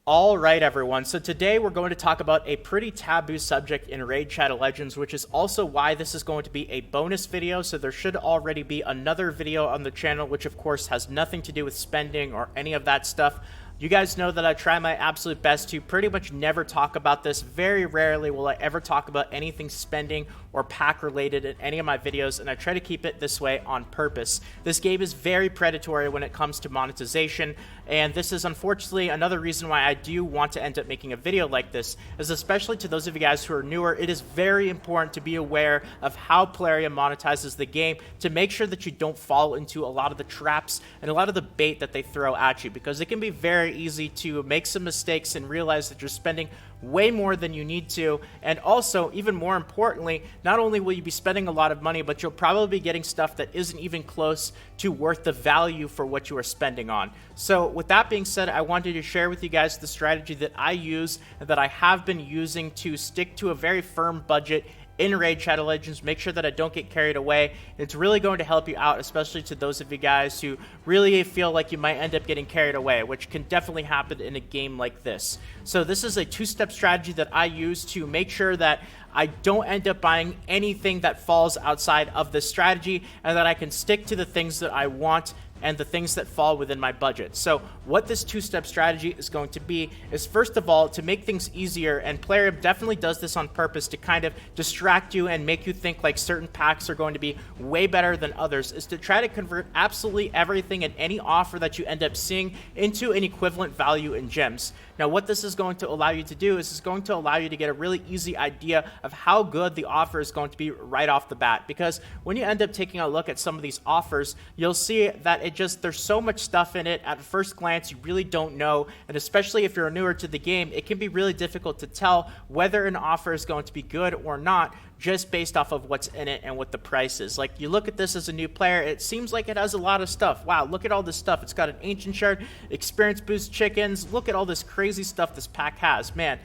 All right, everyone. So today we're going to talk about a pretty taboo subject in Raid Shadow Legends, which is also why this is going to be a bonus video. So there should already be another video on the channel, which of course has nothing to do with spending or any of that stuff. You guys know that I try my absolute best to pretty much never talk about this. Very rarely will I ever talk about anything spending or pack related in any of my videos, and I try to keep it this way on purpose. This game is very predatory when it comes to monetization, and this is unfortunately another reason why I do want to end up making a video like this, is especially to those of you guys who are newer, it is very important to be aware of how Plarium monetizes the game to make sure that you don't fall into a lot of the traps and a lot of the bait that they throw at you, because it can be very easy to make some mistakes and realize that you're spending way more than you need to. And also, even more importantly, not only will you be spending a lot of money, but you'll probably be getting stuff that isn't even close to worth the value for what you are spending on. So with that being said, I wanted to share with you guys the strategy that I use and that I have been using to stick to a very firm budget in Raid Shadow Legends, make sure that I don't get carried away. It's really going to help you out, especially to those of you guys who really feel like you might end up getting carried away, which can definitely happen in a game like this. So this is a two-step strategy that I use to make sure that I don't end up buying anything that falls outside of this strategy, and that I can stick to the things that I want and the things that fall within my budget. So what this two-step strategy is going to be is, first of all, to make things easier, and Plarium definitely does this on purpose to kind of distract you and make you think like certain packs are going to be way better than others, is to try to convert absolutely everything and any offer that you end up seeing into an equivalent value in gems. Now what this is going to allow you to do is it's going to allow you to get a really easy idea of how good the offer is going to be right off the bat, because when you end up taking a look at some of these offers, you'll see that there's so much stuff in it. At first glance, you really don't know, and especially if you're newer to the game, it can be really difficult to tell whether an offer is going to be good or not, just based off of what's in it and what the price is. Like, you look at this as a new player, it seems like it has a lot of stuff. Wow, look at all this stuff. It's got an Ancient Shard, Experience Boost chickens. Look at all this crazy stuff this pack has. Man,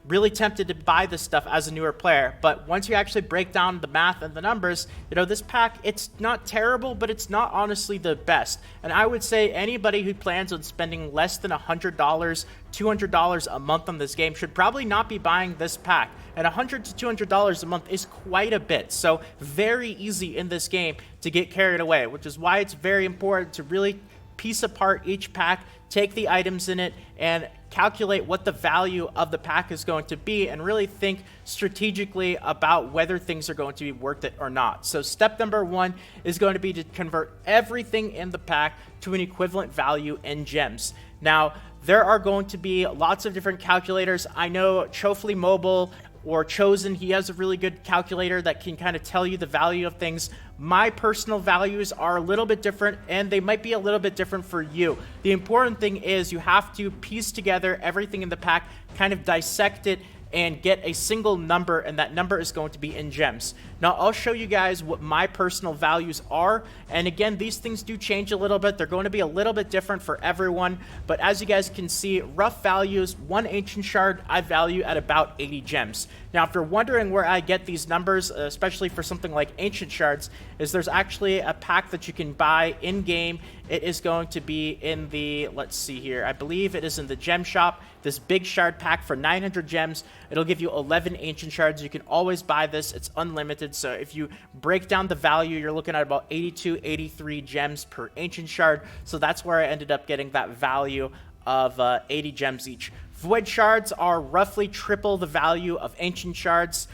really tempted to buy this stuff as a newer player, but once you actually break down the math and the numbers, you know, this pack, it's not terrible, but it's not honestly the best. And I would say anybody who plans on spending less than $100, $200 a month on this game should probably not be buying this pack. And $100 to $200 a month is quite a bit, so very easy in this game to get carried away, which is why it's very important to really piece apart each pack, take the items in it, and calculate what the value of the pack is going to be, and really think strategically about whether things are going to be worth it or not. So step number one is going to be to convert everything in the pack to an equivalent value in gems. Now, there are going to be lots of different calculators. I know Chofli Mobile or Chosen, he has a really good calculator that can kind of tell you the value of things. My personal values are a little bit different, and they might be a little bit different for you. The important thing is you have to piece together everything in the pack, kind of dissect it, and get a single number, and that number is going to be in gems. Now, I'll show you guys what my personal values are, and again, these things do change a little bit. They're going to be a little bit different for everyone, but as you guys can see, rough values, one Ancient Shard I value at about 80 gems. Now, if you're wondering where I get these numbers, especially for something like Ancient Shards, is there's actually a pack that you can buy in-game. It is going to be in the, let's see here, I believe it is in the gem shop, this big shard pack for 900 gems. It'll give you 11 Ancient Shards. You can always buy this. It's unlimited, so if you break down the value, you're looking at about 82, 83 gems per Ancient Shard, so that's where I ended up getting that value of 80 gems each. Void Shards are roughly triple the value of Ancient Shards,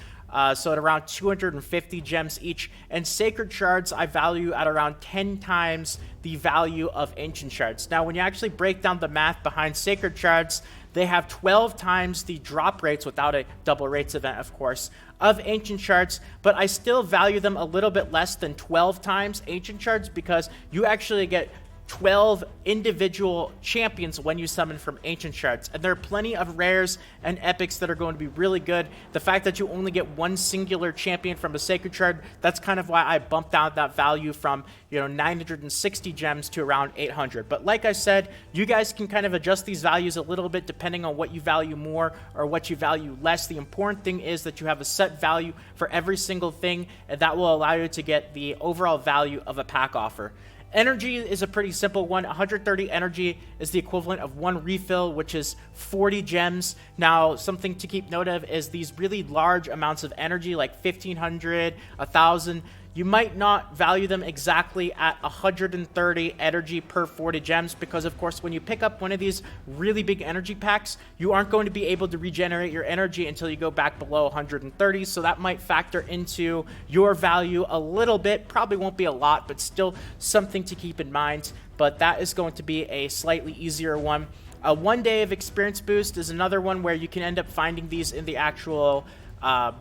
so at around 250 gems each, and Sacred Shards I value at around 10 times the value of Ancient Shards. Now, when you actually break down the math behind Sacred Shards, they have 12 times the drop rates, without a double rates event, of course, of Ancient Shards, but I still value them a little bit less than 12 times Ancient Shards, because you actually get 12 individual champions when you summon from Ancient Shards, and there are plenty of rares and epics that are going to be really good. The fact that you only get one singular champion from a Sacred Shard, that's kind of why I bumped down that value from, you know, 960 gems to around 800. But like I said, you guys can kind of adjust these values a little bit depending on what you value more or what you value less. The important thing is that you have a set value for every single thing, and that will allow you to get the overall value of a pack offer. Energy is a pretty simple one. 130 energy is the equivalent of 1 refill, which is 40 gems. Now, something to keep note of is these really large amounts of energy, like 1,500, 1,000. You might not value them exactly at 130 energy per 40 gems because, of course, when you pick up one of these really big energy packs, you aren't going to be able to regenerate your energy until you go back below 130, so that might factor into your value a little bit. Probably won't be a lot, but still something to keep in mind, but that is going to be a slightly easier one. 1 day of experience boost is another one where you can end up finding these in the actual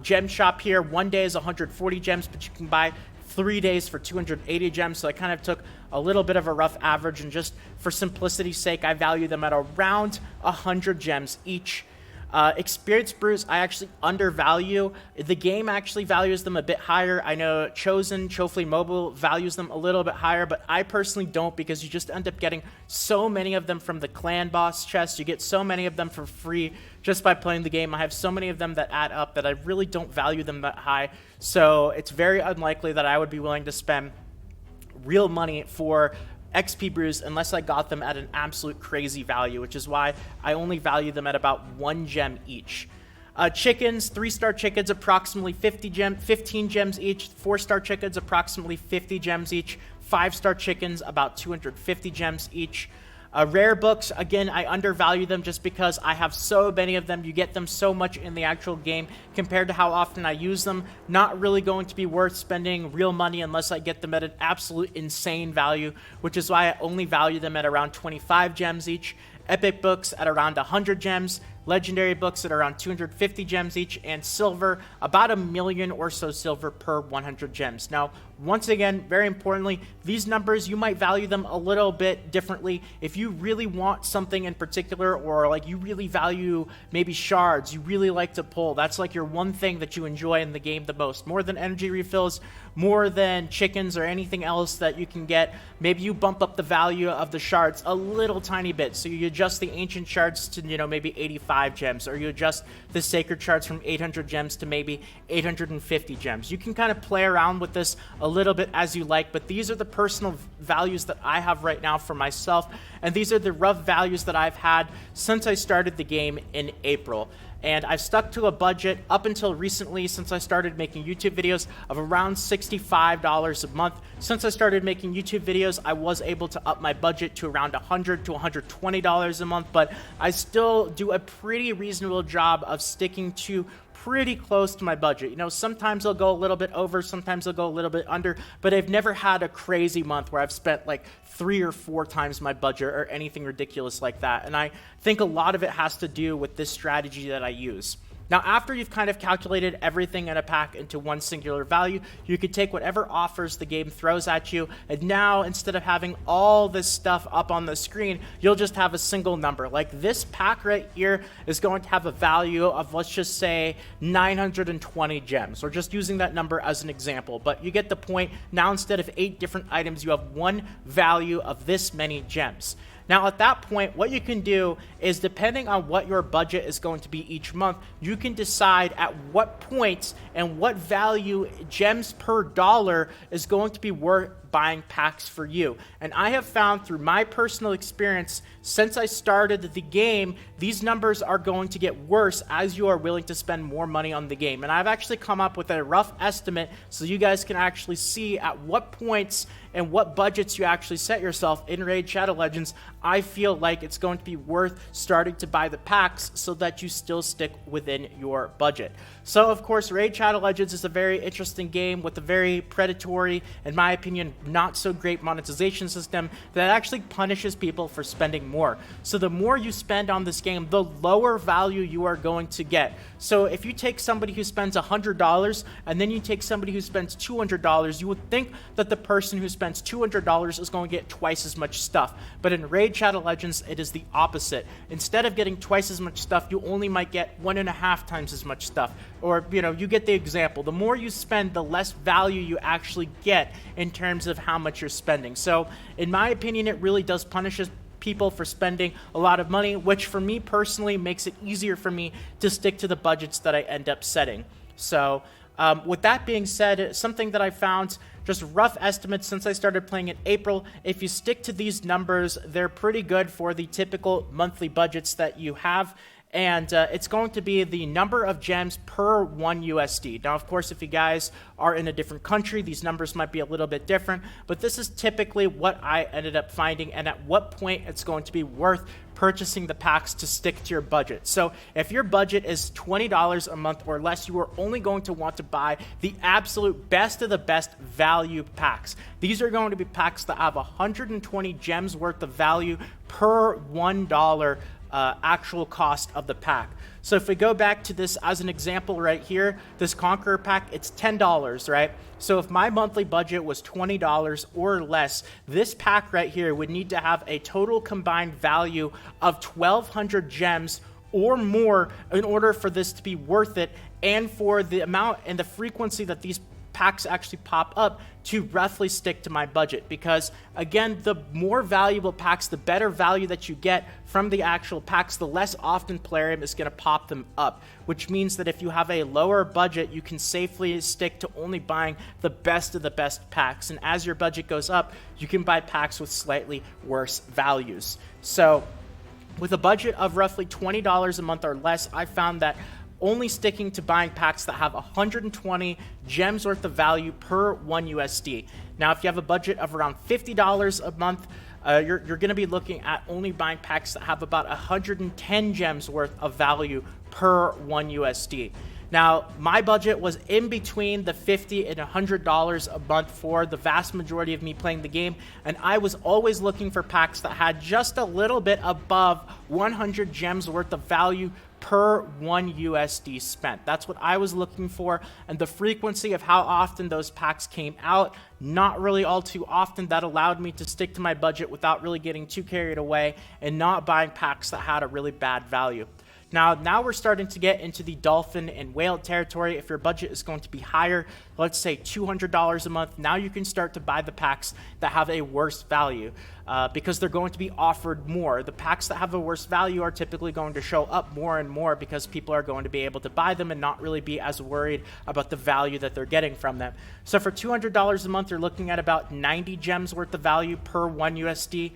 gem shop here. 1 day is 140 gems, but you can buy 3 days for 280 gems. So I kind of took a little bit of a rough average, and just for simplicity's sake, I value them at around 100 gems each. Experience brews, I actually undervalue. The game actually values them a bit higher. I know Chofli Mobile values them a little bit higher, but I personally don't, because you just end up getting so many of them from the clan boss chest. You get so many of them for free just by playing the game. I have so many of them that add up that I really don't value them that high. So it's very unlikely that I would be willing to spend real money for XP brews unless I got them at an absolute crazy value, which is why I only value them at about 1 gem each. Chickens, 3-star chickens, approximately 15 gems each. 4-star chickens, approximately 50 gems each. 5-star chickens, about 250 gems each. Rare books, again, I undervalue them just because I have so many of them. You get them so much in the actual game compared to how often I use them. Not really going to be worth spending real money unless I get them at an absolute insane value, which is why I only value them at around 25 gems each. Epic books at around 100 gems. Legendary books at around 250 gems each, and silver, about 1 million or so silver per 100 gems. Now, once again, very importantly, these numbers, you might value them a little bit differently. If you really want something in particular, or like you really value maybe shards, you really like to pull, that's like your one thing that you enjoy in the game the most, more than energy refills, more than chickens or anything else that you can get, maybe you bump up the value of the shards a little tiny bit. So you adjust the ancient shards to, you know, maybe 85 gems, or you adjust the sacred shards from 800 gems to maybe 850 gems. You can kind of play around with this a little bit as you like, but these are the personal values that I have right now for myself, and these are the rough values that I've had since I started the game in April. And I've stuck to a budget up until recently, since I started making YouTube videos, of around $65 a month. Since I started making YouTube videos, I was able to up my budget to around $100 to $120 a month, but I still do a pretty reasonable job of sticking to pretty close to my budget. You know, sometimes I'll go a little bit over, sometimes I'll go a little bit under, but I've never had a crazy month where I've spent like 3 or 4 times my budget or anything ridiculous like that. And I think a lot of it has to do with this strategy that I use. Now, after you've kind of calculated everything in a pack into one singular value, you could take whatever offers the game throws at you, and now instead of having all this stuff up on the screen, you'll just have a single number. Like this pack right here is going to have a value of, let's just say, 920 gems, or just using that number as an example, but you get the point. Now, instead of 8 different items, you have one value of this many gems. Now, at that point, what you can do is, depending on what your budget is going to be each month, you can decide at what points and what value gems per dollar is going to be worth buying packs for you. And I have found through my personal experience, since I started the game, these numbers are going to get worse as you are willing to spend more money on the game. And I've actually come up with a rough estimate so you guys can actually see at what points and what budgets you actually set yourself in Raid Shadow Legends. I feel like it's going to be worth starting to buy the packs so that you still stick within your budget. So, of course, Raid Shadow Legends is a very interesting game with a very predatory, in my opinion, not so great monetization system that actually punishes people for spending more. So the more you spend on this game, the lower value you are going to get. So if you take somebody who spends $100 and then you take somebody who spends $200, you would think that the person who spends $200 is going to get twice as much stuff. But in Raid Shadow Legends, it is the opposite. Instead of getting twice as much stuff, you only might get 1.5 times as much stuff. Or, you know, you get the example. The more you spend, the less value you actually get in terms of how much you're spending. So, in my opinion, it really does punish people for spending a lot of money, which for me personally makes it easier for me to stick to the budgets that I end up setting. So, With that being said, something that I found, just rough estimates since I started playing in April, if you stick to these numbers, they're pretty good for the typical monthly budgets that you have. And it's going to be the number of gems per 1 USD. Now, of course, if you guys are in a different country, these numbers might be a little bit different, but this is typically what I ended up finding and at what point it's going to be worth purchasing the packs to stick to your budget. So if your budget is $20 a month or less, you are only going to want to buy the absolute best of the best value packs. These are going to be packs that have 120 gems worth of value per $1 actual cost of the pack. So if we go back to this as an example right here, this Conqueror pack, it's $10, right? So if my monthly budget was $20 or less, this pack right here would need to have a total combined value of 1,200 gems or more in order for this to be worth it, and for the amount and the frequency that these packs actually pop up to roughly stick to my budget. Because again, the more valuable packs, the better value that you get from the actual packs, the less often Plarium is going to pop them up, which means that if you have a lower budget, you can safely stick to only buying the best of the best packs. And as your budget goes up, you can buy packs with slightly worse values. So with a budget of roughly $20 a month or less, I found that only sticking to buying packs that have 120 gems worth of value per 1 USD. Now, if you have a budget of around $50 a month, you're going to be looking at only buying packs that have about 110 gems worth of value per 1 USD. Now, my budget was in between the $50 and $100 a month for the vast majority of me playing the game, and I was always looking for packs that had just a little bit above 100 gems worth of value per 1 USD spent. That's what I was looking for, and the frequency of how often those packs came out, not really all too often. That allowed me to stick to my budget without really getting too carried away and not buying packs that had a really bad value. Now we're starting to get into the dolphin and whale territory. If your budget is going to be higher, let's say $200 a month, now you can start to buy the packs that have a worse value because they're going to be offered more. The packs that have a worse value are typically going to show up more and more because people are going to be able to buy them and not really be as worried about the value that they're getting from them. So for $200 a month, you're looking at about 90 gems worth of value per 1 USD.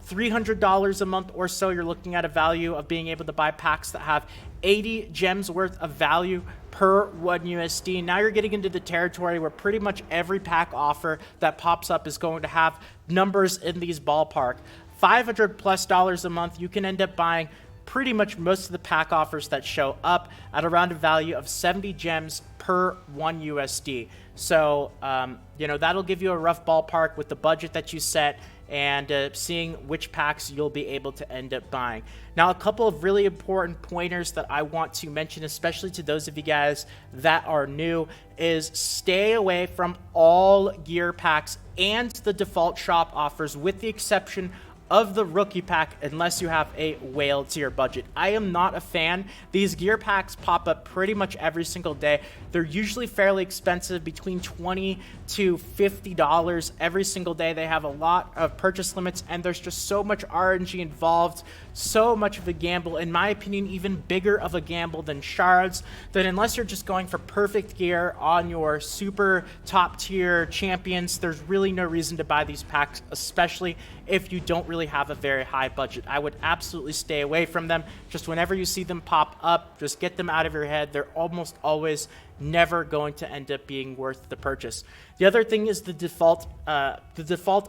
$300 a month or so, you're looking at a value of being able to buy packs that have 80 gems worth of value per 1 USD. Now you're getting into the territory where pretty much every pack offer that pops up is going to have numbers in these ballpark. $500+ a month, you can end up buying pretty much most of the pack offers that show up at around a value of 70 gems per 1 USD. So, that'll give you a rough ballpark with the budget that you set and seeing which packs you'll be able to end up buying. Now, a couple of really important pointers that I want to mention, especially to those of you guys that are new, is stay away from all gear packs and the default shop offers, with the exception of the rookie pack, unless you have a whale to your budget. I am not a fan. These gear packs pop up pretty much every single day. They're usually fairly expensive, between $20 to $50 every single day. They have a lot of purchase limits, and there's just so much RNG involved, so much of a gamble, in my opinion, even bigger of a gamble than shards, that unless you're just going for perfect gear on your super top tier champions, there's really no reason to buy these packs, especially if you don't really have a very high budget. I would absolutely stay away from them. Just whenever you see them pop up, just get them out of your head. They're almost always never going to end up being worth the purchase. The other thing is the default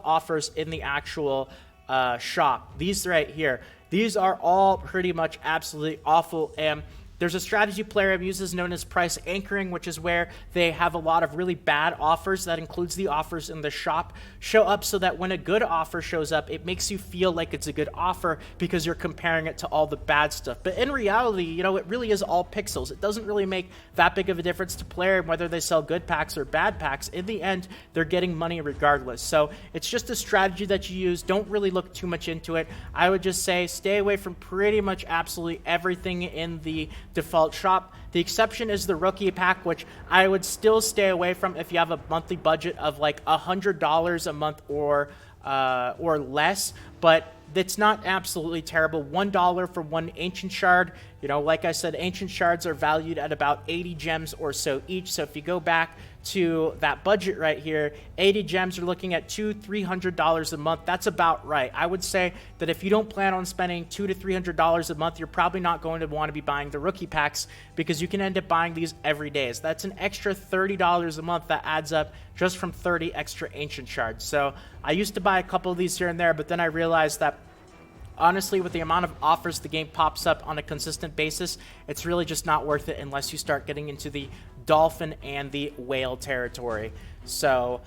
offers in the actual shop. These right here, these are all pretty much absolutely awful, and there's a strategy Plarium uses known as price anchoring, which is where they have a lot of really bad offers, that includes the offers in the shop, show up so that when a good offer shows up, it makes you feel like it's a good offer because you're comparing it to all the bad stuff. But in reality, it really is all pixels. It doesn't really make that big of a difference to Plarium whether they sell good packs or bad packs. In the end, they're getting money regardless. So it's just a strategy that you use. Don't really look too much into it. I would just say stay away from pretty much absolutely everything in the default shop. The exception is the rookie pack, which I would still stay away from if you have a monthly budget of like $100 a month or less. But That's not absolutely terrible. $1 for one ancient shard. You know, like I said, ancient shards are valued at about 80 gems or so each. So if you go back to that budget right here, 80 gems, you're looking at $200-300 a month. That's about right. I would say that if you don't plan on spending $200 to $300 a month, you're probably not going to want to be buying the rookie packs, because you can end up buying these every day. So that's an extra $30 a month that adds up just from 30 extra ancient shards. So I used to buy a couple of these here and there, but then I realized that honestly, with the amount of offers the game pops up on a consistent basis, it's really just not worth it unless you start getting into the dolphin and the whale territory. So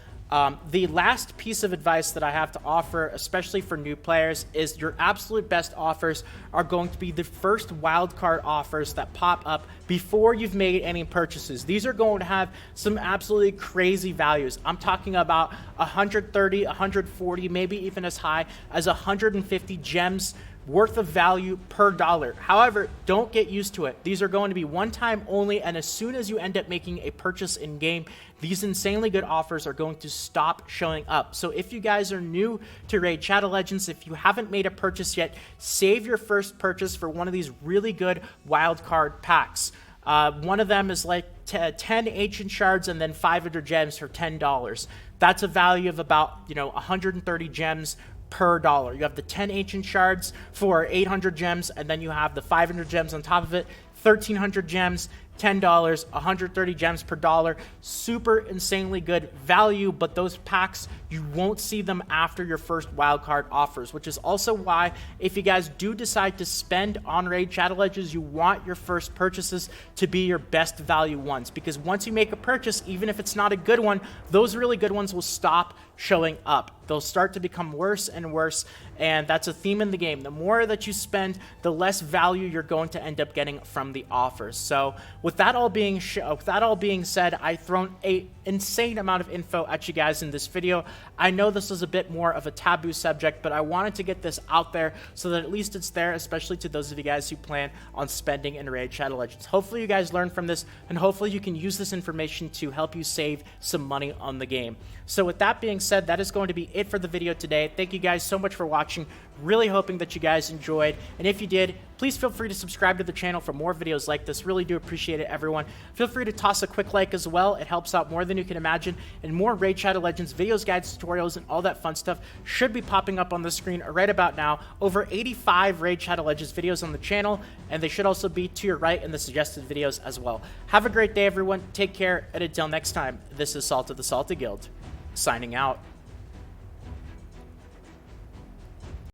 the last piece of advice that I have to offer, especially for new players, is your absolute best offers are going to be the first wildcard offers that pop up before you've made any purchases. These are going to have some absolutely crazy values. I'm talking about 130, 140, maybe even as high as 150 gems worth of value per dollar. However, don't get used to it. These are going to be one time only, and as soon as you end up making a purchase in game, these insanely good offers are going to stop showing up. So if you guys are new to Raid Shadow Legends, if you haven't made a purchase yet, save your first purchase for one of these really good wildcard packs. One of them is like 10 ancient shards and then 500 gems for $10. That's a value of about, 130 gems per dollar. You have the 10 ancient shards for 800 gems, and then you have the 500 gems on top of it, 1,300 gems, $10, 130 gems per dollar. Super insanely good value, but those packs, you won't see them after your first wildcard offers, which is also why if you guys do decide to spend on Raid Shadow Legends, you want your first purchases to be your best value ones, because once you make a purchase, even if it's not a good one, those really good ones will stop showing up. They'll start to become worse and worse, and that's a theme in the game. The more that you spend, the less value you're going to end up getting from the offers. So with that all being said, I've thrown an insane amount of info at you guys in this video. I know this is a bit more of a taboo subject, but I wanted to get this out there so that at least it's there, especially to those of you guys who plan on spending in Raid Shadow Legends. Hopefully you guys learned from this, and hopefully you can use this information to help you save some money on the game. So with that being said, that is going to be it for the video today. Thank you guys so much for watching. Really hoping that you guys enjoyed, and if you did, please feel free to subscribe to the channel for more videos like this. Really do appreciate it, everyone. Feel free to toss a quick like as well. It helps out more than you can imagine, and more Raid Shadow Legends videos, guides, tutorials, and all that fun stuff should be popping up on the screen right about now. Over 85 Raid Shadow Legends videos on the channel, and they should also be to your right in the suggested videos as well. Have a great day, everyone. Take care, and until next time, this is Salt of the Salty Guild, signing out.